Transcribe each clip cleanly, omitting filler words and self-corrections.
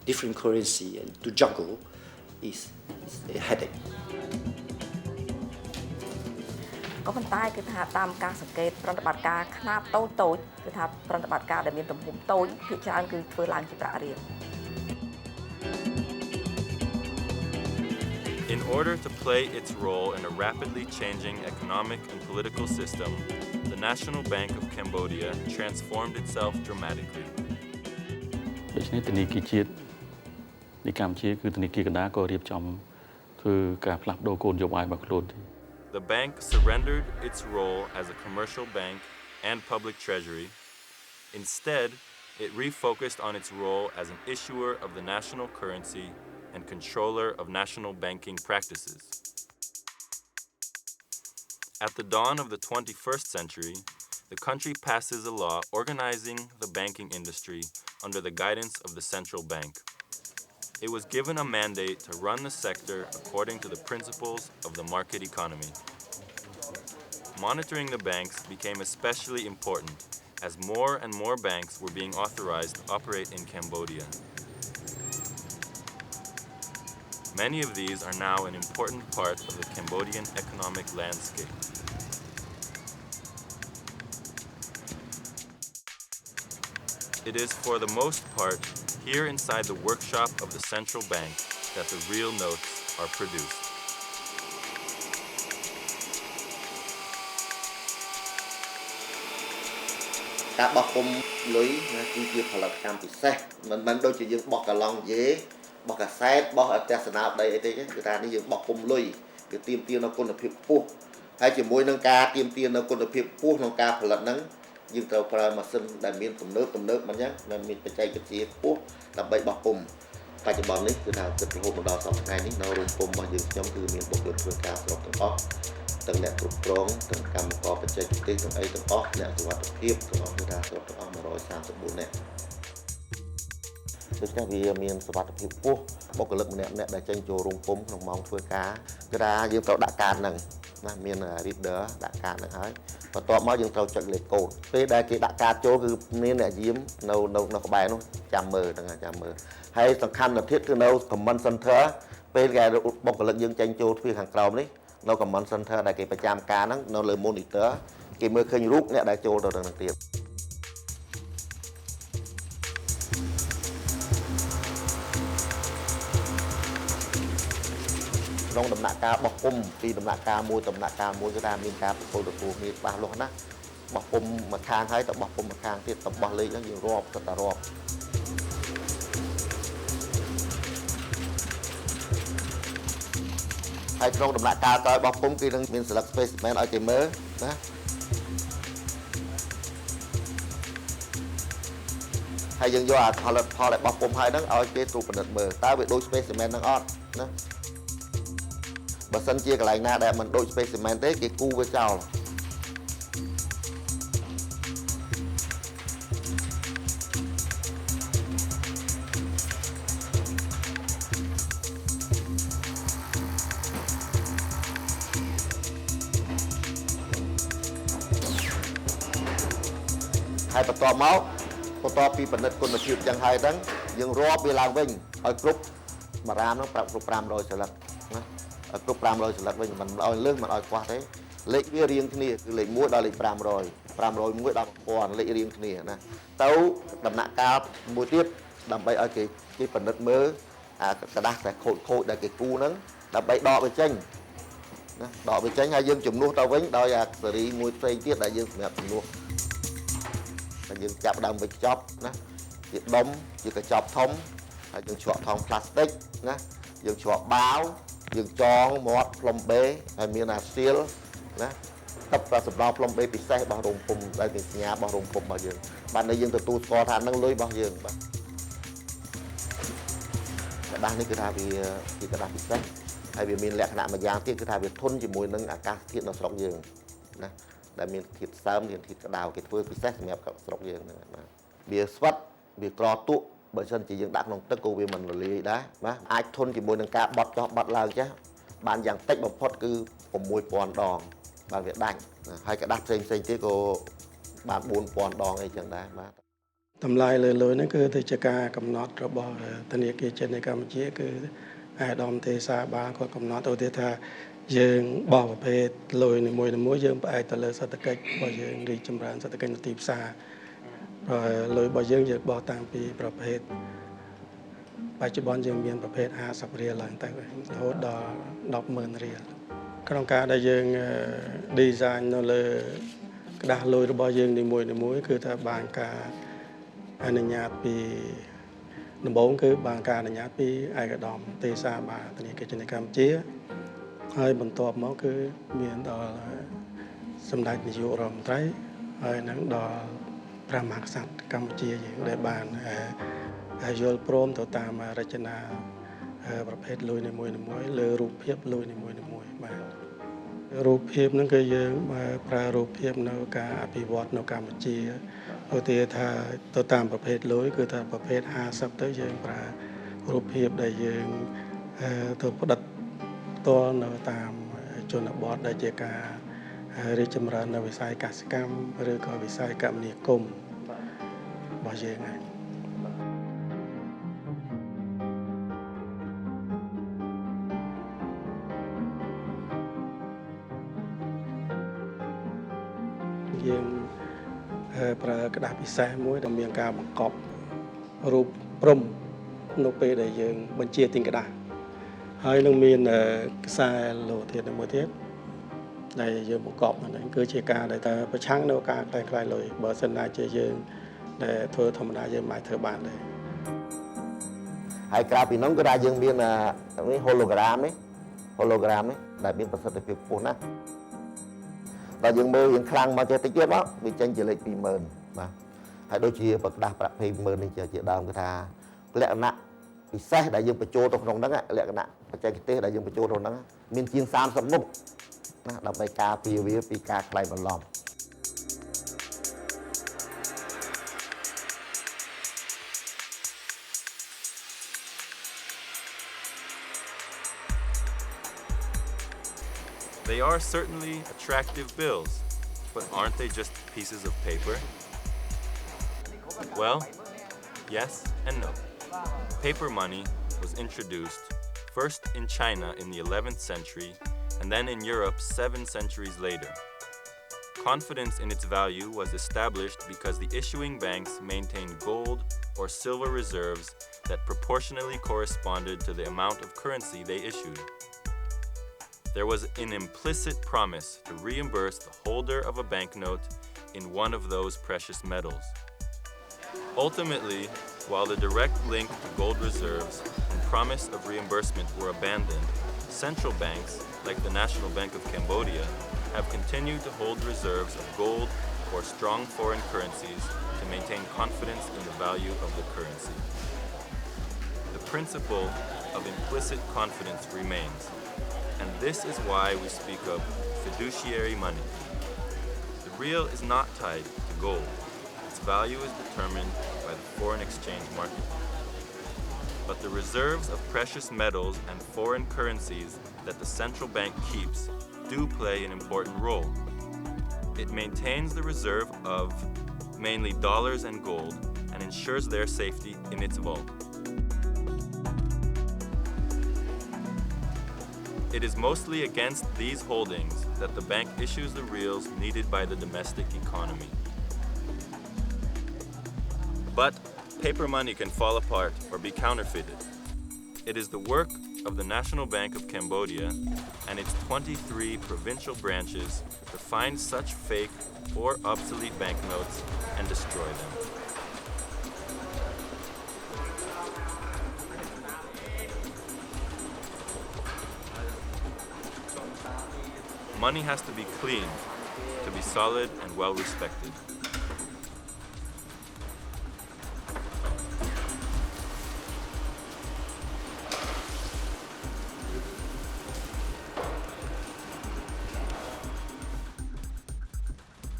different currency and to juggle is a headache. ក៏ប៉ុន្តែគឺថាតាមការសង្កេតប្រតិបត្តិការខ្នាតតូចគឺថាប្រតិបត្តិការដែលមានទំហំតូចភាគច្រើនគឺធ្វើឡើងជាប្រាក់រៀល In order to play its role in a rapidly changing economic and political system, the National Bank of Cambodia transformed itself dramatically. ដូច្នេះធនាគារជាតិនៃកម្ពុជាគឺធនាគារកណ្ដាលក៏រៀបចំធ្វើការផ្លាស់ប្ដូរគោលនយោបាយរបស់ខ្លួន The bank surrendered its role as a commercial bank and public treasury. Instead, it refocused on its role as an issuer of the national currency and controller of national banking practices. At the dawn of the 21st century, the country passes a law organizing the banking industry under the guidance of the central bank. It was given a mandate to run the sector according to the principles of the market economy. Monitoring the banks became especially important as more and more banks were being authorized to operate in Cambodia. Many of these are now an important part of the Cambodian economic landscape. It is for the most part here inside the workshop of the central bank that the real notes are produced. ការបោះពុំលុយណាគឺជាផលិតកម្មពិសេសមិនមែនដូចជាយើងបោះកឡង់យេបោះកាសែតបោះអត្តសនាដីអីទេគឺថានេះយើងបោះពុំលុយគឺទាមទារនៅគុណភាពខ្ពស់ហើយជាមួយនឹងការទាមទារនៅគុណភាពខ្ពស់ក្នុងការផលិតហ្នឹងយើងត្រូវប្រើម៉ាស៊ីនដែលមានទំនើបមិនអញ្ចឹងដែលមានបច្ចេកវិទ្យាខ្ពស់ដើម្បីបោះពុំបច្ចុប្បន្ននេះគឺថាគិតរហូតមកដល់សប្តាហ៍នេះនៅរោងពុំរបស់យើងខ្ញុំគឺមានបុគ្គលិកធ្វើការស្រុកទាំងអស់ទាំងអ្នកគ្រប់គ្រងទាំងកម្មករបច្ចេកទេសទាំងអីទាំងអស់អ្នកសុវត្ថិភាពទាំងអស់គឺថាស្រុកទាំងអស់134នាក់ដូច្នេះវាមានសុវត្ថិភាពខ្ពស់បុគ្គលិកម្នាក់ដែលចេញចូលរោងពុំក្នុងម៉ោងធ្វើការគឺថាយើងត្រូវដាក់កាតហ្នឹងណាមាន reader ដាក់កាតហ្នឹងហើយបន្ទាប់មកយើងត្រូវចុចលេខកូដពេលដែលគេដាក់កាតចូលគឺមានអ្នកយាមនៅក្បែរនោះចាំមើលហ្នឹងចាំមើលហើយសំខាន់ទៅទៀតគឺនៅ command center ពេលគេបុគ្គលិកយើងចេញចូលទ្វារខាងក្រោមនេះនៅ command center ដែលគេប្រចាំការហ្នឹងនៅលើ monitor គេមើលឃើញរូបអ្នកដែលចូលទៅនឹងទៀតក្នុងដំណាក់ការបោះពុំពីដំណាក់កាលមួយទៅដំណាក់កាលមួយគឺថាមានការទទួលគ្នាច្បាស់លាស់ណាបោះពុំមួយខាងហើយទៅបោះពុំមួយខាងទៀតទៅបោះលេខហ្នឹងយើងរាប់ទៅតែរាប់ហើយក្នុងដំណាក់កាលក្រោយបោះពុំគឺនឹងមានស្លឹក specimen ឲ្យគេមើលណាហើយយើងយកអាផលិតផលដែលបោះពុំហើយហ្នឹងឲ្យគេត្រួតពិនិត្យមើលតើវាដូច specimen ហ្នឹងអត់ណាបើសិនជាកន្លែងណាដែលមិនដូច specimen ទេគេគូវាចោលហើយបន្ទាប់ពីពិនិត្យគុណភាពចឹងហើយហ្នឹងយើងរាប់វាឡើងវិញឲ្យគ្រប់បារាមហ្នឹងប្រាប់គ្រប់500សន្លឹកណាឲ្យគ្រប់500សន្លឹកវិញមិនឲ្យលើសមិនឲ្យខ្វះទេលេខវារៀងគ្នាគឺលេខ1ដល់លេខ500 501ដល់1000លេខរៀងគ្នាណាទៅដំណាក់កាលមួយទៀតដើម្បីឲ្យគេពិនិត្យមើលអាกระดาษតែខូចដែលគេគូហ្នឹងដើម្បីដកវាចេញណាដកវាចេញហើយយើងជំនួសទៅវិញដោយអាសេរីមួយផ្សេងទៀតដែលយើងសម្រាប់ជំនួសហើយយើងចាប់ដើមវិញចប់ណាជាដុំជាកញ្ចប់ធំហើយយើងជ្រក់ថង់ផ្លាស្ទិកណាយើងជ្រក់បាវយើងចងមាត់ផ្លុំបេហើយមានអាសៀលណាទឹកប្រសម្រាប់ផ្លុំបេពិសេសរបស់រោងពុំដែលមានសញ្ញារបស់រោងពុំរបស់យើងបាទនៅយើងទទួលស្គាល់ថានឹងលុយរបស់យើងបាទกระดาษនេះគឺថាវាជាกระดาษពិសេសហើយវាមានលក្ខណៈមួយយ៉ាងទៀតគឺថាវាធន់ជាមួយនឹងអាកាសធាតុនៅស្រុកយើងណាដែលមានធាតុសើមមានធាតុក្តៅគេធ្វើពិសេសសម្រាប់ស្រុកយើងហ្នឹងបាទវាស្វិតវាក្រទក់បើមិនជាយើងដាក់ក្នុងទឹកក៏វាមិនរលាយដែរបាទអាចធន់ជាមួយនឹងការបត់ចុះបត់ឡើងចាស់បានយ៉ាងតិចបំផុតគឺ6000ដងបាទវាដាច់ហើយកระดาษផ្សេងទៀតក៏បាន4000ដងអីចឹងដែរបាទ តម្លៃលើលុយហ្នឹងគឺជាការកំណត់របស់ធនាគារជាតិនៃកម្ពុជាគឺអាយដាមទេសាបាលគាត់កំណត់ឧទាហរណ៍ថាយើងបោះប្រភេទលុយនីមួយៗយើងផ្អែកទៅលើសេដ្ឋកិច្ចរបស់យើងរីកចម្រើនសេដ្ឋកិច្ចនៅទីផ្សារហើយលុយរបស់យើងបោះតាំងពីប្រភេទបច្ចុប្បន្នយើងមានប្រភេទ50រៀលឡើងទៅរហូតដល់ 10,000 រៀលក្នុងការដែលយើង design នៅលើក្តារលុយរបស់យើងនីមួយៗគឺថាបានការអនុញ្ញាតពីដំបូងគឺបានការអនុញ្ញាតពីឯកឧត្តមទេសាបាលធនាគារជាតិនៃកម្ពុជាហើយបន្ទាប់មកគឺមានដល់សម្ដេចនាយករដ្ឋមន្ត្រីហើយនឹងដល់ព្រះមហាក្សត្រកម្ពុជាយើងដែលបានយល់ព្រមទៅតាមរចនាប្រភេទលុយនីមួយៗលើរូបភាពលុយនីមួយៗបាទរូបភាពហ្នឹងគឺយើងប្រើរូបភាពនៅការអភិវឌ្ឍនៅកម្ពុជាឧទាហរណ៍ថាទៅតាមប្រភេទលុយគឺថាប្រភេទ50ទៅយើងប្រើរូបភាពដែលយើងទៅផ្ដិតតល់នៅតាមជនបទដែលជាការរីកចម្រើននៅវិស័យកសិកម្មឬក៏វិស័យគមនាគមន៍របស់យើងហើយយើងប្រើក្តារពិសេសមួយដែលមានការបង្កប់រូបព្រំនៅពេលដែលយើងបញ្ជាទិញក្តារហើយនឹងមានខ្សែលោធាតុមួយទៀតដែលយើងបង្កប់ហ្នឹងគឺជាការដែលថាប្រឆាំងនៅការខ្លែងលុយបើសិនណាជាយើងដែលធ្វើធម្មតាយើងមិនអាចធ្វើបានទេហើយក្រៅពីនោះគឺថាយើងមាននេះ hologram នេះដែលមានប្រសិទ្ធភាពខ្ពស់ណាស់ដល់យើងមើលយើងខ្លាំងមកចេះតិចទៀតមកវាចេញជាលេខ 20,000 បាទហើយដូចជាប្រកាសប្រាក់ 20,000 នេះជាដើមគឺថាលក្ខណៈពិសេសដែលយើងបញ្ចូលទៅក្នុងហ្នឹងលក្ខណៈបច្ចេកទេសដែលយើងបញ្ចូលទៅហ្នឹងមានជាង30មុខណាដើម្បីការពារវាពីការក្លែងបន្លំ They are certainly attractive bills, but aren't they just pieces of paper? Well, yes and no. Paper money was introduced first in China in the 11th century and then in Europe 7 centuries later. Confidence in its value was established because the issuing banks maintained gold or silver reserves that proportionally corresponded to the amount of currency they issued. There was an implicit promise to reimburse the holder of a banknote in one of those precious metals. Ultimately, while the direct link to gold reserves and promise of reimbursement were abandoned, central banks, like the National Bank of Cambodia, have continued to hold reserves of gold or strong foreign currencies to maintain confidence in the value of the currency. The principle of implicit confidence remains, and this is why we speak of fiduciary money. The riel is not tied to gold. Its value is determined by the foreign exchange market. But the reserves of precious metals and foreign currencies that the central bank keeps do play an important role. It maintains the reserve of mainly dollars and gold and ensures their safety in its vault. It is mostly against these holdings that the bank issues the reals needed by the domestic economy. But paper money can fall apart or be counterfeited. It is the work of the National Bank of Cambodia and its 23 provincial branches to find such fake or obsolete banknotes and destroy them. Money has to be clean, to be solid and well respected.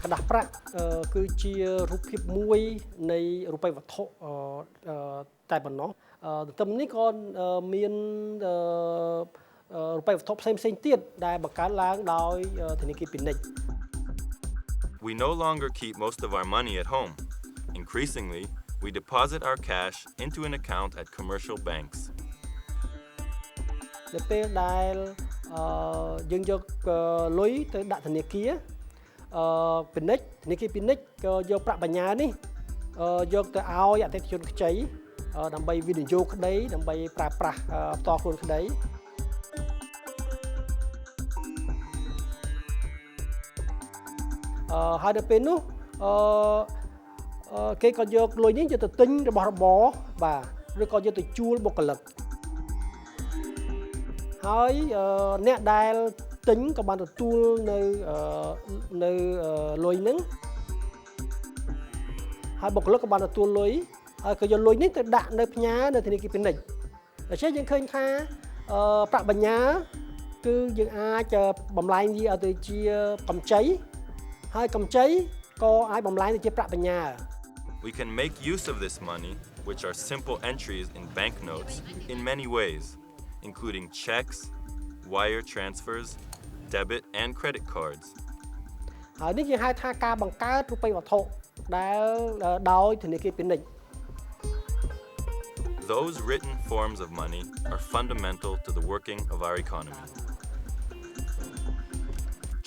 Cácប្រាក់គឺជារូបភាពមួយនៃរូបិយវត្ថុតែប៉ុណ្ណោះទន្ទឹមនេះក៏មានរូបិយវត្ថុផ្សេងៗទៀតដែលបង្កើតឡើងដោយធនាគារពាណិជ្ជ We no longer keep most of our money at home. Increasingly, we deposit our cash into an account at commercial banks. នៅពេលដែលយើងយកលុយទៅដាក់ធនាគារពាណិជ្ជធនាគារពាណិជ្ជក៏យកប្រាក់បញ្ញើនេះយកទៅឲ្យអតិថិជនខ្ចីដើម្បីវិនិយោគក្តីដើម្បីប្រើប្រាស់ផ្ទាល់ខ្លួនក្តីហើយដល់ពេលនោះគេក៏យកលុយនេះយកទៅទិញរបស់របរបាទឬក៏យកទៅជួលបុគ្គលិកហើយអ្នកដែលទិញក៏បានទទួលនៅលុយហ្នឹងហើយបុគ្គលិកក៏បានទទួលលុយហើយក៏យកលុយនេះទៅដាក់នៅផ្ញើនៅធនាគារពាណិជ្ជដូច្នេះយើងឃើញថាប្រាក់បញ្ញើគឺយើងអាចបំលែងវាឲ្យទៅជាកម្ចីហើយកម្ចីក៏អាចបំលែងទៅជាប្រាក់បញ្ញើ We can make use of this money, which are simple entries in banknotes, in many ways, including checks, wire transfers, debit and credit cards. ហើយនេះយើងហៅថាការបង្កើតរូបិយវត្ថុដែលដោយធនាគារពាណិជ្ជ Those written forms of money are fundamental to the working of our economy.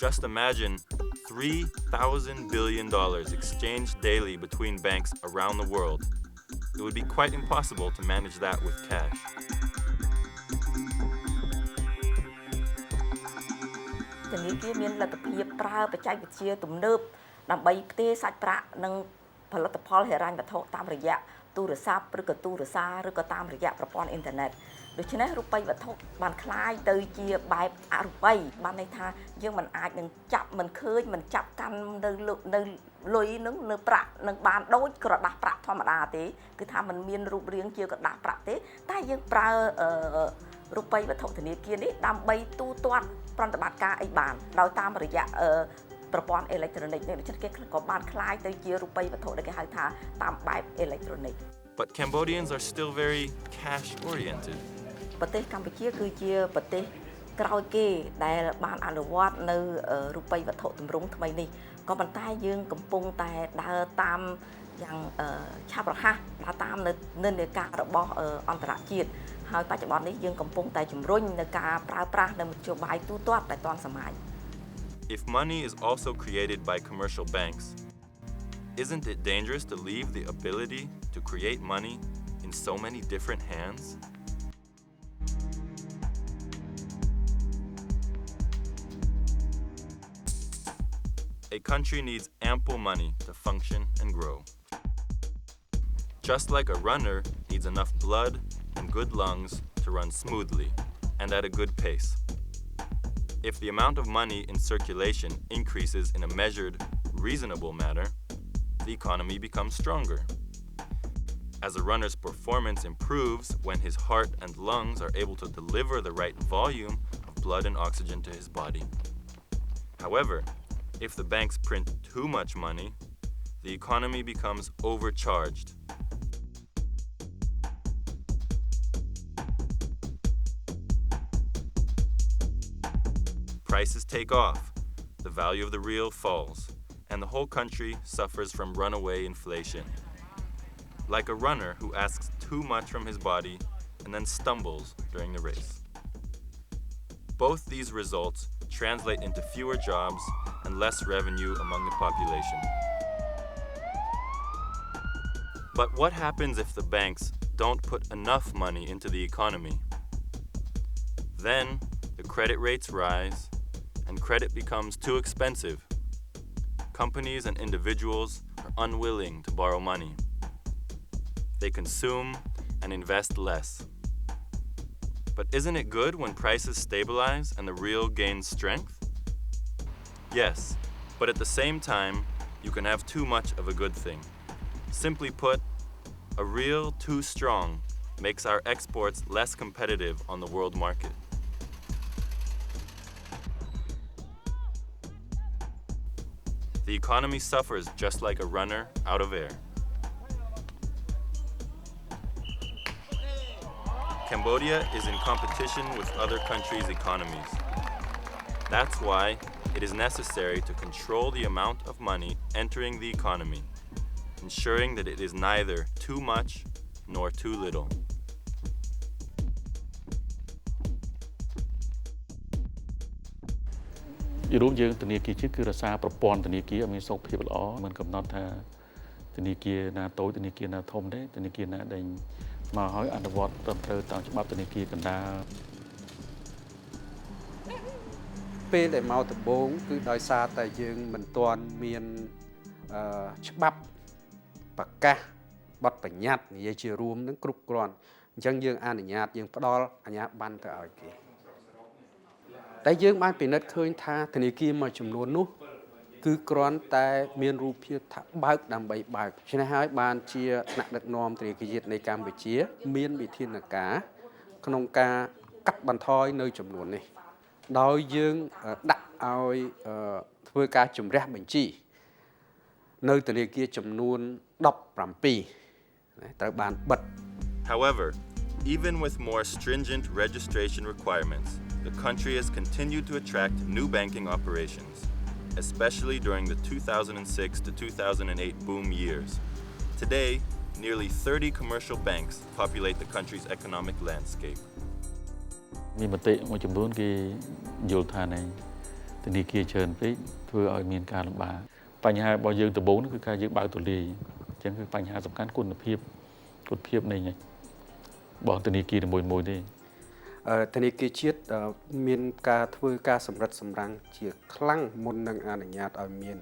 Just imagine $3,000 billion exchanged daily between banks around the world. It would be quite impossible to manage that with cash. ធនាគារមានលទ្ធភាពប្រើបច្ចេកវិទ្យាទំនើបដើម្បីផ្ទេរសាច់ប្រាក់និងផលិតផលហិរញ្ញវត្ថុតាមរយៈទូរស័ព្ទឬក៏ទូរស័ព្ទឬក៏តាមរយៈប្រព័ន្ធអ៊ីនធឺណិតដូច្នេះរូបិយវត្ថុបានคล้ายទៅជាបែបអរូបីបានន័យថាយើងមិនអាចនឹងចាប់មិនឃើញមិនចាប់កាន់នៅលុយនឹងនៅប្រាក់នឹងបានដូចក្រដាស់ប្រាក់ធម្មតាទេគឺថាมันមានរូបរាងជាក្រដាស់ប្រាក់ទេតែយើងប្រើរូបិយវត្ថុធនាគារនេះដើម្បីទូទាត់ប្រតិបត្តិការអីបានដោយតាមរយៈប្រព័ន្ធអេឡិចត្រូនិកនេះដូច្នេះគេក៏បានคล้ายទៅជារូបិយវត្ថុដែលគេហៅថាតាមបែបអេឡិចត្រូនិក But Cambodians are still very cash oriented. ប្រទេសកម្ពុជាគឺជាប្រទេសក្រោយគេដែលបានអនុវត្តនៅរូបិយវត្ថុទម្រង់ថ្មីនេះក៏ប៉ុន្តែយើងកំពុងតែដើរតាមយ៉ាងឆាប់រហ័សដើរតាមនិន្នាការរបស់អន្តរជាតិហើយបច្ចុប្បន្ននេះយើងកំពុងតែជំរុញនៅការប្រើប្រាស់នៅមធ្យោបាយទូទាត់ដែលទាន់សម័យ If money is also created by commercial banks, isn't it dangerous to leave the ability to create money in so many different hands? A country needs ample money to function and grow. Just like a runner needs enough blood and good lungs to run smoothly and at a good pace. If the amount of money in circulation increases in a measured, reasonable manner, the economy becomes stronger. As a runner's performance improves when his heart and lungs are able to deliver the right volume of blood and oxygen to his body. However, if the banks print too much money, the economy becomes overcharged. Prices take off, the value of the riel falls, and the whole country suffers from runaway inflation. Like a runner who asks too much from his body and then stumbles during the race. Both these results translate into fewer jobs and less revenue among the population. But what happens if the banks don't put enough money into the economy? Then the credit rates rise and credit becomes too expensive. Companies and individuals are unwilling to borrow money. They consume and invest less. But isn't it good when prices stabilize and the riel gains strength? Yes, but at the same time, you can have too much of a good thing. Simply put, a riel too strong makes our exports less competitive on the world market. The economy suffers just like a runner out of air. Cambodia is in competition with other countries' economies. That's why it is necessary to control the amount of money entering the economy ensuring that it is neither too much nor too little. ពីរួមយើងធនាគារជាតិគឺរក្សាប្រព័ន្ធធនាគារឲ្យមានសុខភាពល្អមិនកំណត់ថាធនាគារណាតូចធនាគារណាធំទេធនាគារណាដែលមកឲ្យអនុវត្តត្រឹមត្រូវតាមច្បាប់ធនាគារកណ្ដាល ពេលដែលមកដំបូងគឺដោយសារតែយើងមិនទាន់មានច្បាប់ប្រកាសបទបញ្ញត្តិនិយាយជារួមនឹងគ្រប់គ្រាន់អញ្ចឹងយើងអនុញ្ញាតយើងផ្ដល់អាជ្ញាប័ណ្ណទៅឲ្យគេតែយើងបានពិនិត្យឃើញថាធនាគារមួយចំនួននោះគឺគ្រាន់តែមានរូបភាពថាបើកដើម្បីបើកឆ្នេះហើយបានជាថ្នាក់ដឹកនាំធនាគារជាតិនៃកម្ពុជាមានវិធានការក្នុងការកាត់បន្ថយនៅចំនួននេះដោយយើងដាក់ឲ្យធ្វើការជំរះបញ្ជីនៅធនាគារចំនួន17ត្រូវបានបិទ However, even with more stringent registration requirements, the country has continued to attract new banking operations, especially during the 2006 to 2008 boom years. Today, nearly 30 commercial banks populate the country's economic landscape. មានមតិមួយចំនួនគេយល់ថាnàyធនាគារច្រើនពេកធ្វើឲ្យមានការលំបាកបញ្ហារបស់យើងដំបូងគឺការយើងបើកទូលាយអញ្ចឹងគឺបញ្ហាសំខាន់គុណភាពនៃរបស់ធនាគារនីមួយៗទេធនាគារជាតិមានការធ្វើការសម្រិតសម្រាំងជាខ្លាំងមុននឹងអនុញ្ញាតឲ្យមាន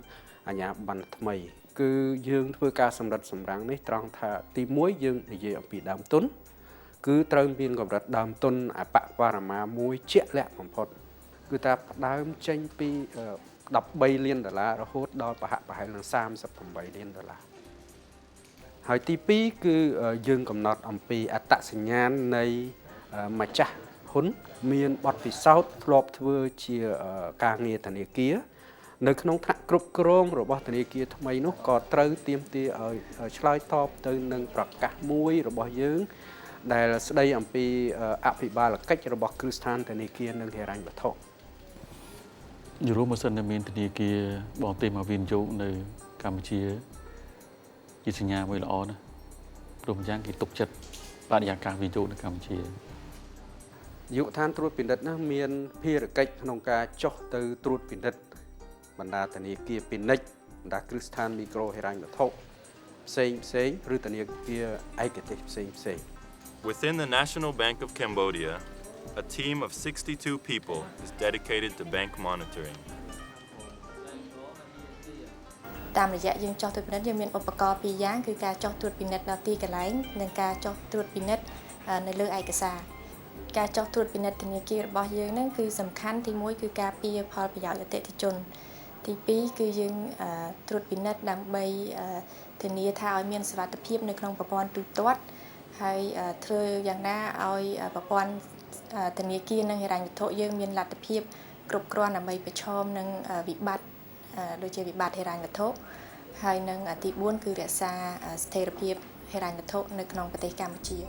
អាជ្ញាប័ណ្ណថ្មីគឺយើងធ្វើការសម្រិតសម្រាំងនេះត្រង់ថាទី1យើងនិយាយអំពីដើមទុនគឺត្រូវមានកម្រិតដើមទុនអបបរមាមួយជាក់លាក់បំផុតគឺថាផ្ដើមចេញពី$13 លានរហូតដល់ប្រហែលនឹង$38 លានហើយទី2គឺយើងកំណត់អំពីអត្តសញ្ញាណនៃម្ចាស់ហ៊ុនមានបទពិសោធន៍ធ្លាប់ធ្វើជាការងារធនាគារនៅក្នុងថ្នាក់គ្រប់គ្រងរបស់ធនាគារថ្មីនោះក៏ត្រូវទាមទារឲ្យឆ្លើយតបទៅនឹងប្រកាសមួយរបស់យើងដែលស្ដីអំពីអភិបាលកិច្ចរបស់គ្រឹះស្ថានធនាគារនិងហិរញ្ញវត្ថុយល់មកសិនតែមានធនាគារបរទេសមកវិនិយោគនៅកម្ពុជាជាសញ្ញាមួយល្អណាស់ព្រមយ៉ាងគេទុកចិត្តបរិយាកាសវិនិយោគនៅកម្ពុជាយុវដ្ឋានត្រួតពិនិត្យនោះមានភារកិច្ចក្នុងការចុះទៅត្រួតពិនិត្យបណ្ដាធនាគារពាណិជ្ជបណ្ដាគ្រឹះស្ថានមីក្រូហិរញ្ញវត្ថុផ្សេងឬធនាគារឯកទេសផ្សេង Within the National Bank of Cambodia, a team of 62 people is dedicated to bank monitoring. តាមរយៈយើងចុះត្រួតពិនិត្យយើងមានឧបករណ៍ពីរយ៉ាងគឺការចុះត្រួតពិនិត្យដល់ទីកន្លែងនិងការចុះត្រួតពិនិត្យនៅលើឯកសារការចុះត្រួតពិនិត្យធនាគាររបស់យើងហ្នឹងគឺសំខាន់ទី1គឺការពារផលប្រយោជន៍អតិថិជនទី2គឺយើងត្រួតពិនិត្យដើម្បីធានាថាឲ្យមានសុវត្ថិភាពនៅក្នុងប្រព័ន្ធទូទាត់ហើយធ្វើយ៉ាងណាឲ្យប្រព័ន្ធធនាគារនិងហិរញ្ញវត្ថុយើងមានលទ្ធភាពគ្រប់គ្រាន់ដើម្បីប្រឈមនឹងវិបត្តិដូចជាវិបត្តិហិរញ្ញវត្ថុហើយនិងទី4គឺរក្សាស្ថិរភាពហិរញ្ញវត្ថុនៅក្នុងប្រទេសកម្ពុជា